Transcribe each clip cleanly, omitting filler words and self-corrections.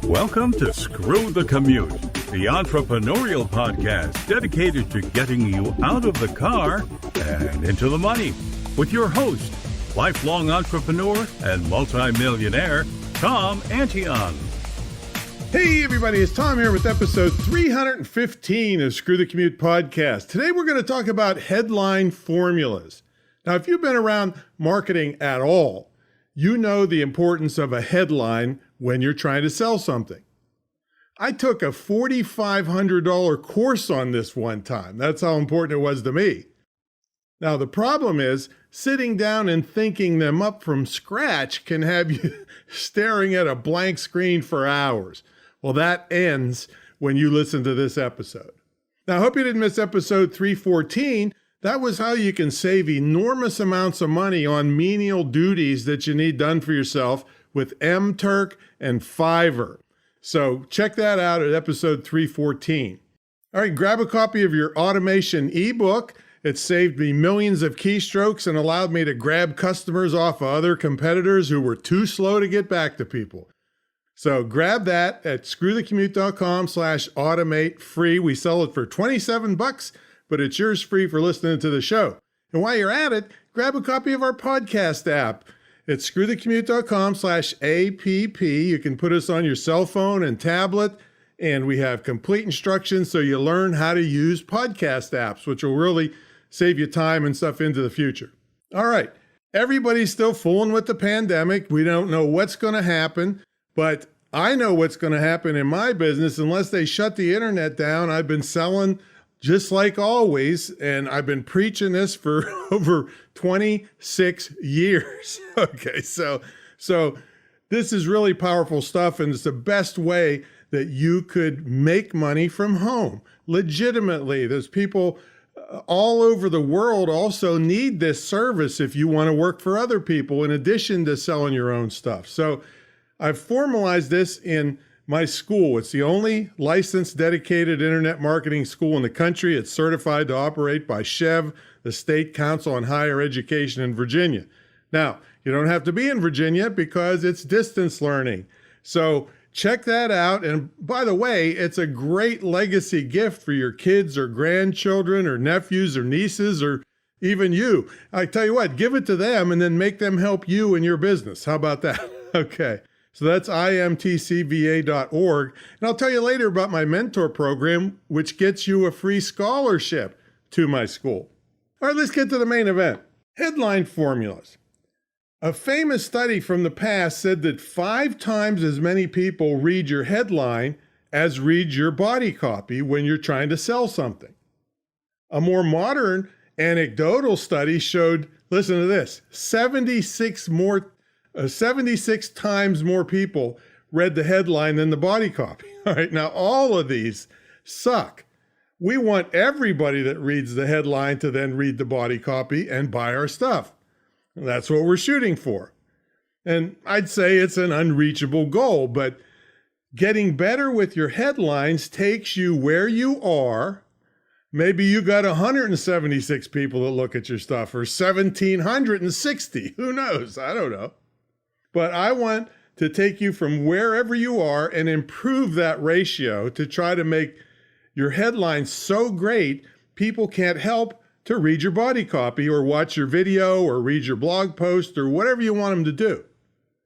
Welcome to Screw the Commute, the entrepreneurial podcast dedicated to getting you out of the car and into the money with your host, lifelong entrepreneur and multimillionaire, Tom Antion. Hey everybody, it's Tom here with episode 315 of Screw the Commute podcast. Today we're going to talk about headline formulas. Now, if you've been around marketing at all, you know the importance of a headline when you're trying to sell something. I took a $4,500 course on this one time. That's how important it was to me. Now, the problem is sitting down and thinking them up from scratch can have you staring at a blank screen for hours. Well, that ends when you listen to this episode. Now, I hope you didn't miss episode 314. That was how you can save enormous amounts of money on menial duties that you need done for yourself with MTurk and Fiverr. So check that out at episode 314. All right, grab a copy of your automation ebook. It saved me millions of keystrokes and allowed me to grab customers off of other competitors who were too slow to get back to people. So grab that at screwthecommute.com/automate free. We sell it for $27, but it's yours free for listening to the show. And while you're at it, grab a copy of our podcast app. It's screwthecommute.com/app. You can put us on your cell phone and tablet, and we have complete instructions so you learn how to use podcast apps, which will really save you time and stuff into the future. All right, everybody's still fooling with the pandemic. We don't know what's going to happen, but I know what's going to happen in my business unless they shut the internet down. I've been selling just like always, and I've been preaching this for over 26 years. Okay, so this is really powerful stuff, and it's the best way that you could make money from home. Legitimately, there's people all over the world also need this service if you want to work for other people in addition to selling your own stuff. So I've formalized this in my school. It's the only licensed dedicated internet marketing school in the country. It's certified to operate by SCHEV, the State Council on Higher Education in Virginia. Now, you don't have to be in Virginia because it's distance learning. So check that out. And by the way, it's a great legacy gift for your kids or grandchildren or nephews or nieces or even you. I tell you what, give it to them and then make them help you in your business. How about that? Okay. So that's imtcva.org. And I'll tell you later about my mentor program, which gets you a free scholarship to my school. All right, let's get to the main event. Headline formulas. A famous study from the past said that 5 times as many people read your headline as read your body copy when you're trying to sell something. A more modern anecdotal study showed, listen to this, 76 times more people read the headline than the body copy. All right, now all of these suck. We want everybody that reads the headline to then read the body copy and buy our stuff. That's what we're shooting for. And I'd say it's an unreachable goal, but getting better with your headlines takes you where you are. Maybe you got 176 people that look at your stuff or 1,760. Who knows? I don't know. But I want to take you from wherever you are and improve that ratio to try to make your headlines so great, people can't help to read your body copy or watch your video or read your blog post or whatever you want them to do.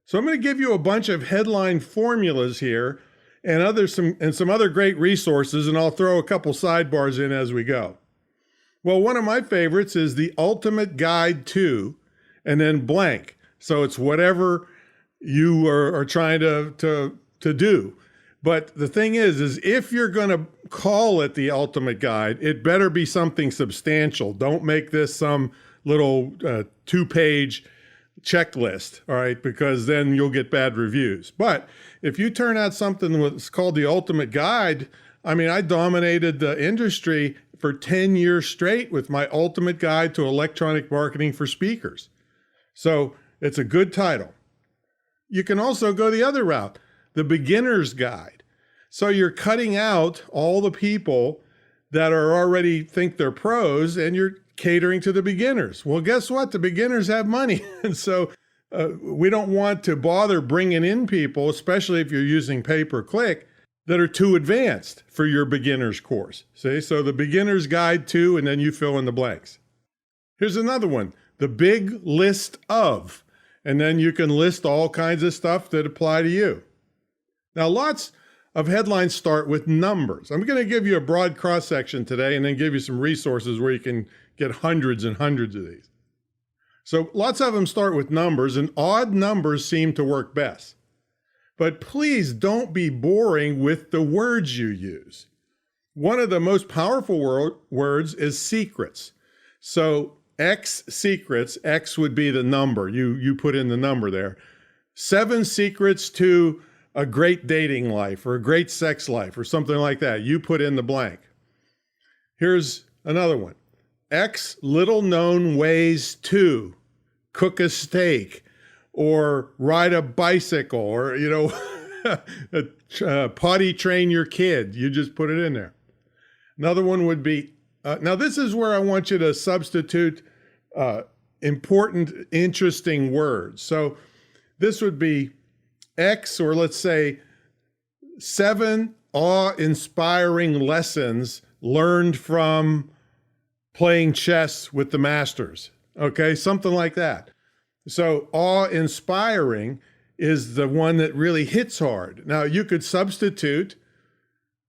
So I'm going to give you a bunch of headline formulas here and some other great resources, and I'll throw a couple sidebars in as we go. Well, one of my favorites is the Ultimate Guide to, and then blank. So it's whatever you are trying to do. But the thing is if you're going to call it the Ultimate Guide, it better be something substantial. Don't make this some little 2-page checklist, all right, because then you'll get bad reviews. But if you turn out something that's called the Ultimate Guide, I mean, I dominated the industry for 10 years straight with my Ultimate Guide to Electronic Marketing for Speakers. So it's a good title. You can also go the other route, the Beginner's Guide. So you're cutting out all the people that are already think they're pros and you're catering to the beginners. Well, guess what? The beginners have money. And so we don't want to bother bringing in people, especially if you're using pay-per-click, that are too advanced for your beginner's course. See, so the beginner's guide to, and then you fill in the blanks. Here's another one, the big list of, and then you can list all kinds of stuff that apply to you. Now, lots of headlines start with numbers. I'm going to give you a broad cross-section today and then give you some resources where you can get hundreds and hundreds of these. So lots of them start with numbers, and odd numbers seem to work best. But please don't be boring with the words you use. One of the most powerful words is secrets. So X secrets, X would be the number. You put in the number there. 7 secrets to a great dating life or a great sex life or something like that. You put in the blank. Here's another one. X little known ways to cook a steak or ride a bicycle or, potty train your kid. You just put it in there. Another one would be, now this is where I want you to substitute important, interesting words. So this would be X, or let's say 7 awe-inspiring lessons learned from playing chess with the masters. Okay, something like that. So awe-inspiring is the one that really hits hard. Now you could substitute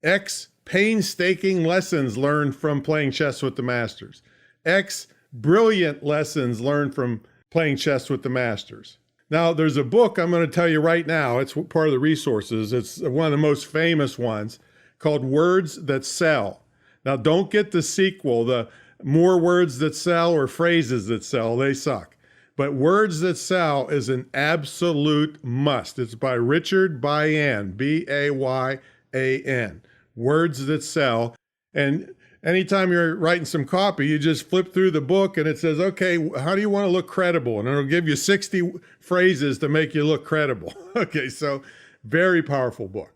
X painstaking lessons learned from playing chess with the masters. X brilliant lessons learned from playing chess with the masters. Now there's a book I'm going to tell you right now. It's part of the resources. It's one of the most famous ones called Words That Sell. Now don't get the sequel, the More Words That Sell or Phrases That Sell. They suck. But Words That Sell is an absolute must. It's by Richard Bayan, B-A-Y-A-N. Words That Sell. And anytime you're writing some copy, you just flip through the book and it says, okay, how do you want to look credible? And it'll give you 60 phrases to make you look credible. Okay, so very powerful book.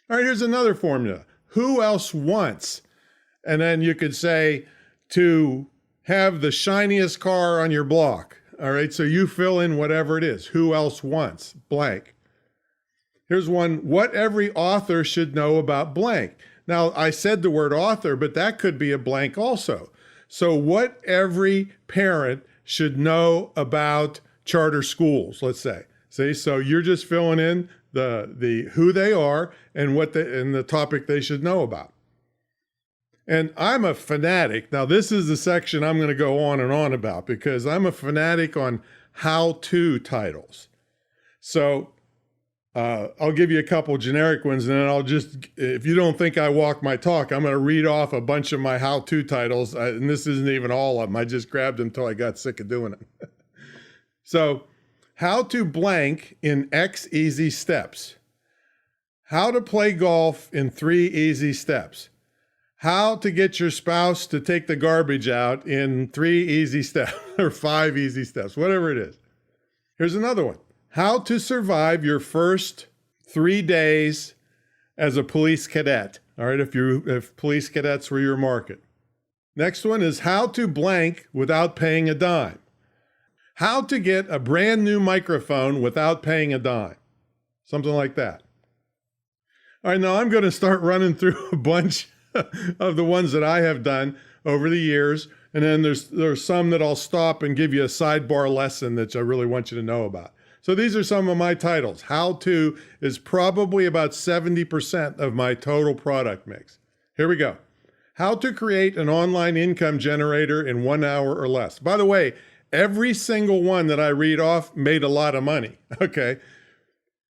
All right, here's another formula. Who else wants? And then you could say to have the shiniest car on your block. All right, so you fill in whatever it is. Who else wants? Blank. Here's one, what every author should know about blank. Now, I said the word author, but that could be a blank also. So what every parent should know about charter schools, let's say. See, so you're just filling in the who they are and the topic they should know about. And I'm a fanatic. Now, this is the section I'm going to go on and on about because I'm a fanatic on how-to titles. So I'll give you a couple generic ones, and then I'll just, if you don't think I walk my talk, I'm going to read off a bunch of my how-to titles, and this isn't even all of them. I just grabbed them until I got sick of doing it. So, how to blank in X easy steps. How to play golf in 3 easy steps. How to get your spouse to take the garbage out in 3 easy steps, or 5 easy steps, whatever it is. Here's another one. How to survive your first 3 days as a police cadet. All right, if police cadets were your market. Next one is how to blank without paying a dime. How to get a brand new microphone without paying a dime. Something like that. All right, now I'm going to start running through a bunch of the ones that I have done over the years. And then there's some that I'll stop and give you a sidebar lesson that I really want you to know about. So these are some of my titles. How to is probably about 70% of my total product mix. Here we go. How to create an online income generator in 1 hour or less. By the way, every single one that I read off made a lot of money. Okay.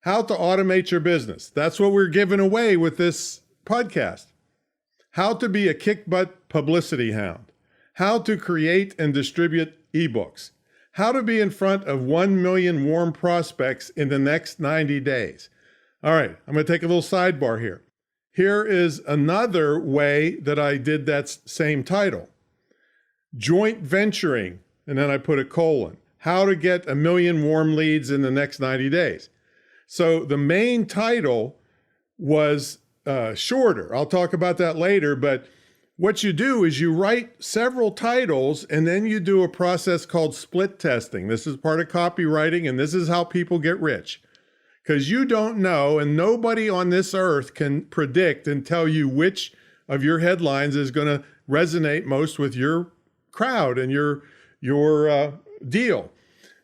How to automate your business. That's what we're giving away with this podcast. How to be a kick-butt publicity hound. How to create and distribute ebooks. How to be in front of 1 million warm prospects in the next 90 days. All right, I'm going to take a little sidebar here. Here is another way that I did that same title. Joint venturing, and then I put a colon. How to get 1 million warm leads in the next 90 days. So the main title was shorter. I'll talk about that later, but What you do is you write several titles and then you do a process called split testing. This is part of copywriting, and this is how people get rich. Because you don't know, and nobody on this earth can predict and tell you which of your headlines is going to resonate most with your crowd and your deal.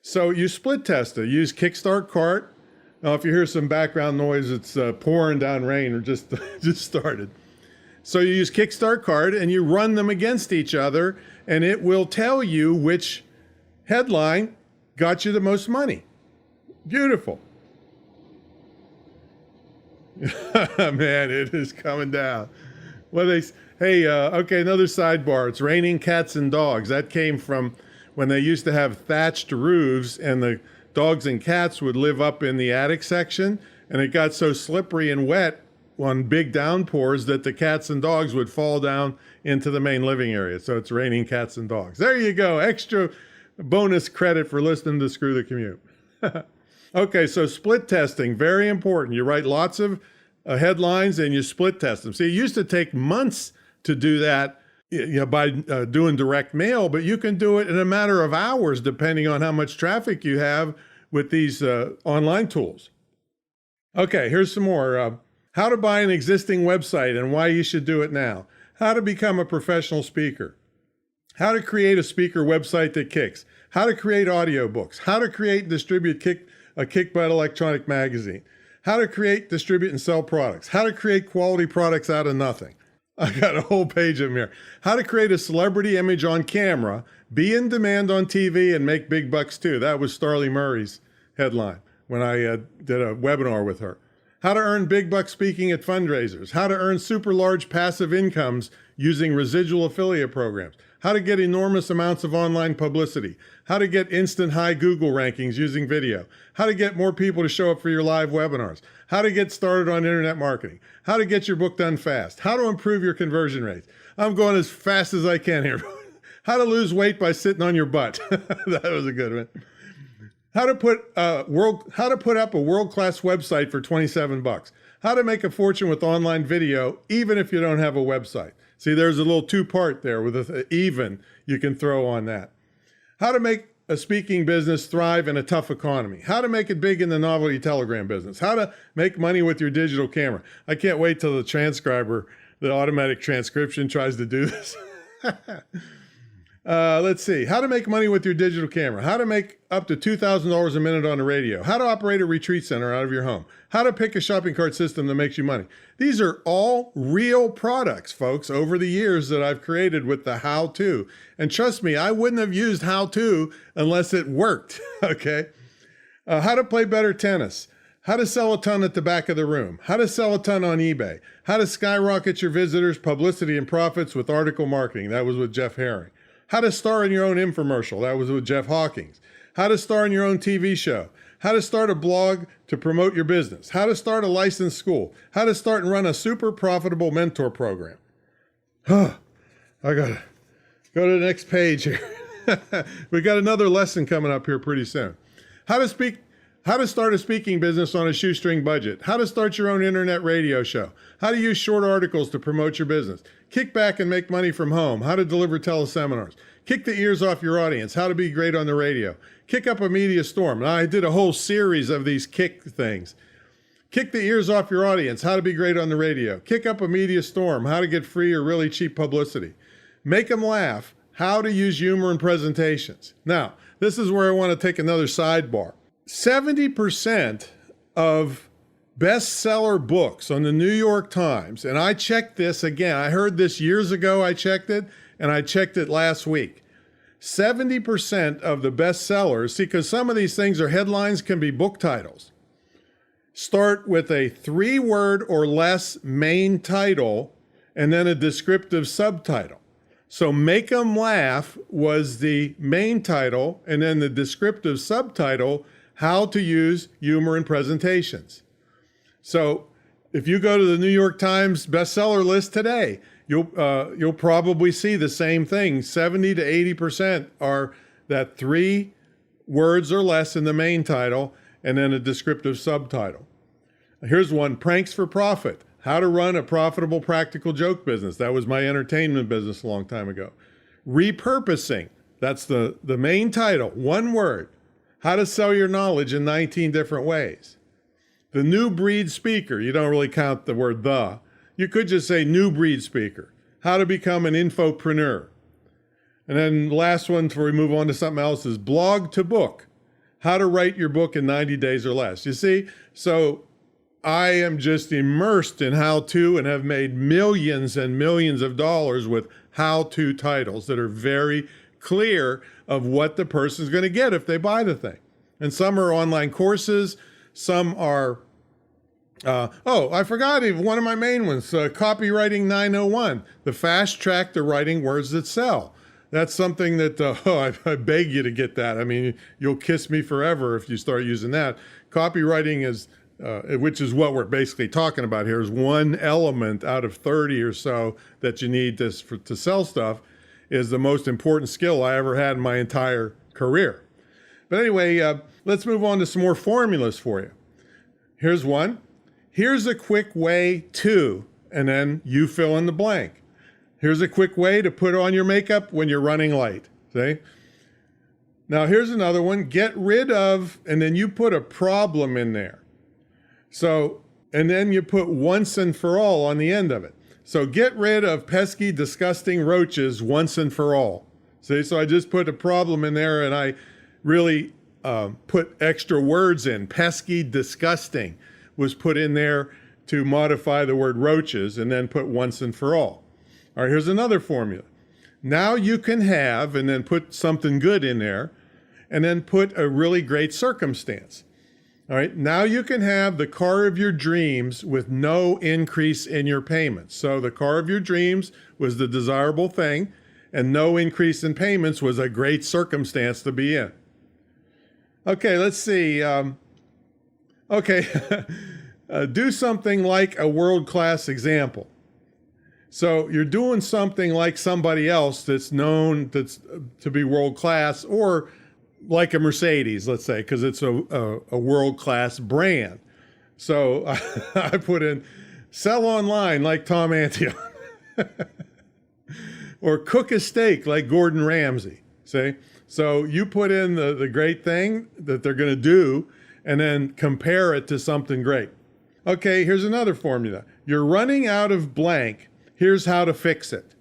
So you split test it. Use Kickstart Cart. Now, if you hear some background noise, it's pouring down rain or just started. So you use Kickstart Cart and you run them against each other, and it will tell you which headline got you the most money. Beautiful. Man, it is coming down. Okay, another sidebar. It's raining cats and dogs. That came from when they used to have thatched roofs and the dogs and cats would live up in the attic section, and it got so slippery and wet on big downpours that the cats and dogs would fall down into the main living area. So it's raining cats and dogs. There you go. Extra bonus credit for listening to Screw the Commute. Okay, so split testing, very important. You write lots of headlines and you split test them. See, it used to take months to do that by doing direct mail, but you can do it in a matter of hours depending on how much traffic you have with these online tools. Okay, here's some more. How to buy an existing website and why you should do it now. How to become a professional speaker. How to create a speaker website that kicks. How to create audiobooks. How to create and distribute a Kick-Butt electronic magazine. How to create, distribute, and sell products. How to create quality products out of nothing. I got a whole page of them here. How to create a celebrity image on camera, be in demand on TV, and make big bucks too. That was Starley Murray's headline when I did a webinar with her. How to earn big bucks speaking at fundraisers. How to earn super large passive incomes using residual affiliate programs. How to get enormous amounts of online publicity. How to get instant high Google rankings using video. How to get more people to show up for your live webinars. How to get started on internet marketing. How to get your book done fast. How to improve your conversion rates. I'm going as fast as I can here. How to lose weight by sitting on your butt. That was a good one. How to put up a world-class website for $27. How to make a fortune with online video, even if you don't have a website. See, there's a little two-part there with an even you can throw on that. How to make a speaking business thrive in a tough economy. How to make it big in the novelty telegram business. How to make money with your digital camera. I can't wait till the transcriber, the automatic transcription, tries to do this. Let's see. How to make money with your digital camera. How to make up to $2,000 a minute on the radio. How to operate a retreat center out of your home. How to pick a shopping cart system that makes you money. These are all real products, folks, over the years that I've created with the how-to. And trust me, I wouldn't have used how-to unless it worked, okay? How to play better tennis. How to sell a ton at the back of the room. How to sell a ton on eBay. How to skyrocket your visitors, publicity, and profits with article marketing. That was with Jeff Herring. How to star in your own infomercial. That was with Jeff Hawkins. How to star in your own TV show. How to start a blog to promote your business. How to start a licensed school. How to start and run a super profitable mentor program. I gotta go to the next page here. We got another lesson coming up here pretty soon. How to start a speaking business on a shoestring budget. How to start your own internet radio show. How to use short articles to promote your business. Kick back and make money from home. How to deliver teleseminars. Kick the ears off your audience. How to be great on the radio. Kick up a media storm. Now, I did a whole series of these kick things. Kick the ears off your audience. How to be great on the radio. Kick up a media storm. How to get free or really cheap publicity. Make them laugh. How to use humor in presentations. Now, this is where I want to take another sidebar. 70% of bestseller books on the New York Times, and I checked this again. I heard this years ago. I checked it, and I checked it last week. 70% of the bestsellers, see, because some of these things are headlines, can be book titles, start with a 3-word or less main title and then a descriptive subtitle. So Make 'em Laugh was the main title, and then the descriptive subtitle, How to Use Humor in Presentations. So if you go to the New York Times bestseller list today, you'll probably see the same thing. 70 to 80% are that 3 words or less in the main title and then a descriptive subtitle. Here's one, Pranks for Profit, How to Run a Profitable Practical Joke Business. That was my entertainment business a long time ago. Repurposing. That's the main title. One word. How to Sell Your Knowledge in 19 Different Ways. The New Breed Speaker. You don't really count the word the. You could just say New Breed Speaker. How to Become an Infopreneur. And then the last one before we move on to something else is Blog to Book. How to Write Your Book in 90 days or less. You see? So I am just immersed in how-to and have made millions and millions of dollars with how-to titles that are very clear of what the person's going to get if they buy the thing. And some are online courses. Some are, I forgot even one of my main ones, Copywriting 901, the fast track to writing words that sell. That's something that, I beg you to get that. I mean, you'll kiss me forever if you start using that. Copywriting is, which is what we're basically talking about here, is one element out of 30 or so that you need to sell stuff, is the most important skill I ever had in my entire career. But anyway, let's move on to some more formulas for you. Here's one. Here's a quick way to, and then you fill in the blank. Here's a quick way to put on your makeup when you're running late. See? Now here's another one. Get rid of, and then you put a problem in there. So, and then you put once and for all on the end of it. So get rid of pesky, disgusting roaches once and for all. See, so I just put a problem in there and I really put extra words in. Pesky, disgusting was put in there to modify the word roaches and then put once and for all. All right, here's another formula. Now you can have, and then put something good in there, and then put a really great circumstance. All right, now you can have the car of your dreams with no increase in your payments. So the car of your dreams was the desirable thing, and no increase in payments was a great circumstance to be in. Okay, let's see. Do something like a world-class example. So you're doing something like somebody else that's known to be world-class, or like a Mercedes, let's say, because it's a world-class brand. So I put in sell online like Tom Antion, or cook a steak like Gordon Ramsay. See? So you put in the great thing that they're going to do, and then compare it to something great. Okay, here's another formula. You're running out of blank. Here's how to fix it.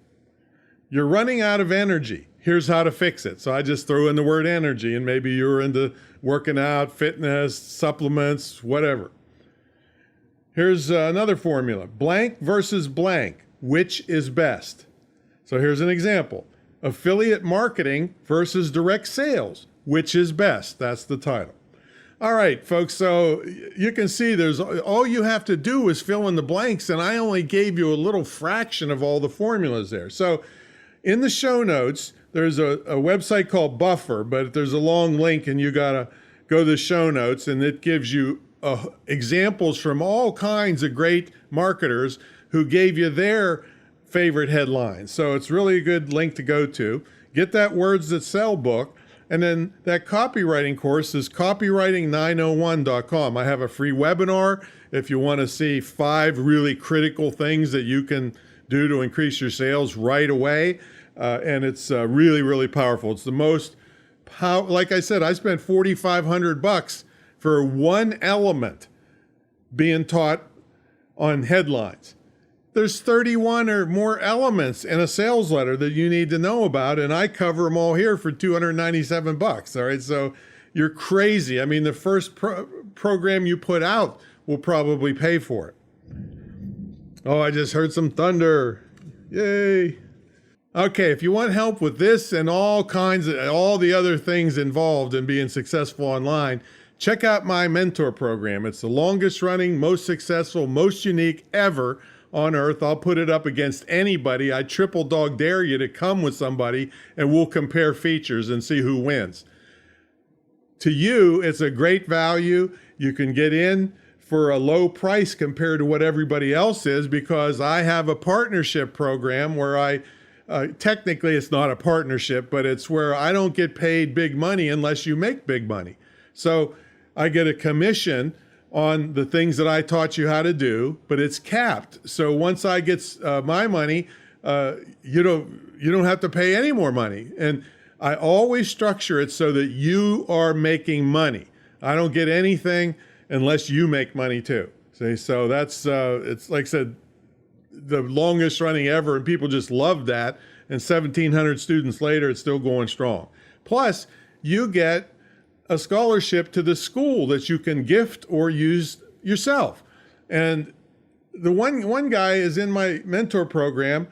You're running out of energy. Here's how to fix it. So I just threw in the word energy, and maybe you're into working out, fitness, supplements, whatever. Here's another formula. Blank versus blank. Which is best? So here's an example. Affiliate marketing versus direct sales. Which is best? That's the title. All right, folks, so you can see all you have to do is fill in the blanks, and I only gave you a little fraction of all the formulas there. So in the show notes, there's a website called Buffer, but there's a long link, and you got to go to the show notes, and it gives you examples from all kinds of great marketers who gave you their favorite headlines. So it's really a good link to go to. Get that Words That Sell book. And then that copywriting course is copywriting901.com. I have a free webinar if you want to see 5 really critical things that you can do to increase your sales right away. And it's really, really powerful. It's the most, like I said, I spent $4,500 for one element being taught on headlines. There's 31 or more elements in a sales letter that you need to know about, and I cover them all here for $297. All right, so you're crazy. I mean, the first program you put out will probably pay for it. Oh, I just heard some thunder. Yay. Okay, if you want help with this and all the other things involved in being successful online, check out my mentor program. It's the longest running, most successful, most unique ever on earth. I'll put it up against anybody. I triple dog dare you to come with somebody, and we'll compare features and see who wins. To you, it's a great value. You can get in for a low price compared to what everybody else is, because I have a partnership program where technically it's not a partnership, but it's where I don't get paid big money unless you make big money. So I get a commission on the things that I taught you how to do, but it's capped. So once I get my money, you don't have to pay any more money. And I always structure it so that you are making money. I don't get anything unless you make money too. See, so that's it's like I said, the longest running ever, and people just love that. And 1,700 students later, it's still going strong. Plus, you get a scholarship to the school that you can gift or use yourself. And the one guy is in my mentor program,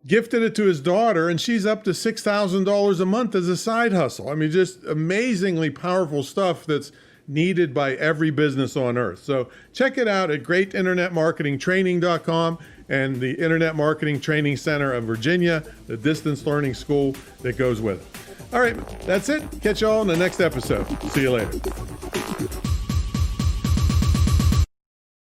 gifted it to his daughter, and she's up to $6,000 a month as a side hustle. I mean, just amazingly powerful stuff that's needed by every business on earth. So check it out at greatinternetmarketingtraining.com and the Internet Marketing Training Center of Virginia, the distance learning school that goes with it. All right, that's it. Catch y'all in the next episode. See you later.